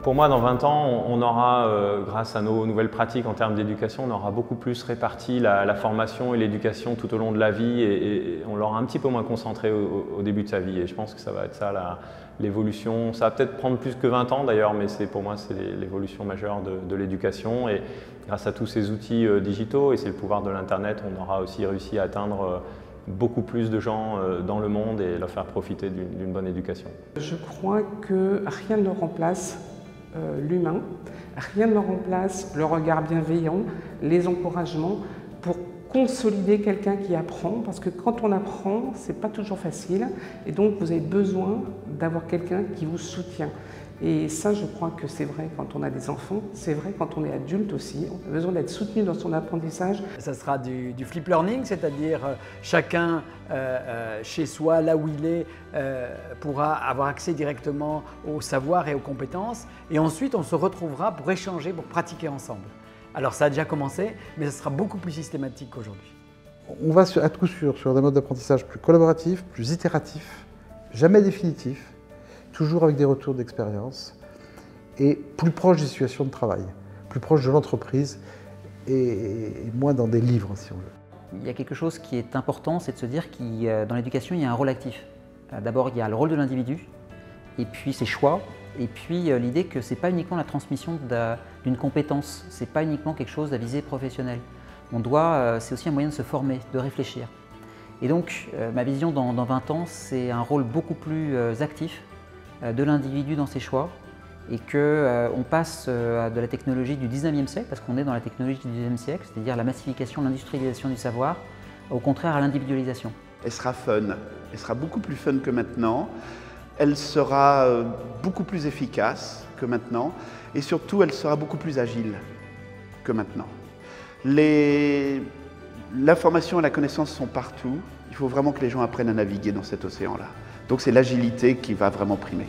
Pour moi, dans 20 ans, on aura, grâce à nos nouvelles pratiques en termes d'éducation, on aura beaucoup plus réparti la formation et l'éducation tout au long de la vie et on l'aura un petit peu moins concentré au début de sa vie. Et je pense que ça va être ça l'évolution. Ça va peut-être prendre plus que 20 ans d'ailleurs, mais pour moi, c'est l'évolution majeure de l'éducation. Et grâce à tous ces outils digitaux, et c'est le pouvoir de l'Internet, on aura aussi réussi à atteindre beaucoup plus de gens dans le monde et leur faire profiter d'une bonne éducation. Je crois que rien ne remplace l'humain, rien ne remplace le regard bienveillant, les encouragements pour consolider quelqu'un qui apprend, parce que quand on apprend, c'est pas toujours facile et donc vous avez besoin d'avoir quelqu'un qui vous soutient. Et ça, je crois que c'est vrai quand on a des enfants, c'est vrai quand on est adulte aussi, on a besoin d'être soutenu dans son apprentissage. Ça sera du flip learning, c'est-à-dire chacun chez soi, là où il est, pourra avoir accès directement au savoir et aux compétences. Et ensuite, on se retrouvera pour échanger, pour pratiquer ensemble. Alors ça a déjà commencé, mais ça sera beaucoup plus systématique qu'aujourd'hui. On va à coup sûr sur des modes d'apprentissage plus collaboratifs, plus itératifs, jamais définitifs, toujours avec des retours d'expérience et plus proche des situations de travail, plus proche de l'entreprise et moins dans des livres, si on veut. Il y a quelque chose qui est important, c'est de se dire que dans l'éducation, il y a un rôle actif. D'abord, il y a le rôle de l'individu, et puis ses choix, et puis l'idée que ce n'est pas uniquement la transmission d'une compétence, ce n'est pas uniquement quelque chose à visée professionnelle. C'est aussi un moyen de se former, de réfléchir. Et donc, ma vision dans 20 ans, c'est un rôle beaucoup plus actif de l'individu dans ses choix et qu'on passe de la technologie du 19e siècle, parce qu'on est dans la technologie du 19e siècle, c'est-à-dire la massification, l'industrialisation du savoir, au contraire à l'individualisation. Elle sera fun, elle sera beaucoup plus fun que maintenant, elle sera beaucoup plus efficace que maintenant et surtout elle sera beaucoup plus agile que maintenant. L'information et la connaissance sont partout, il faut vraiment que les gens apprennent à naviguer dans cet océan-là. Donc c'est l'agilité qui va vraiment primer.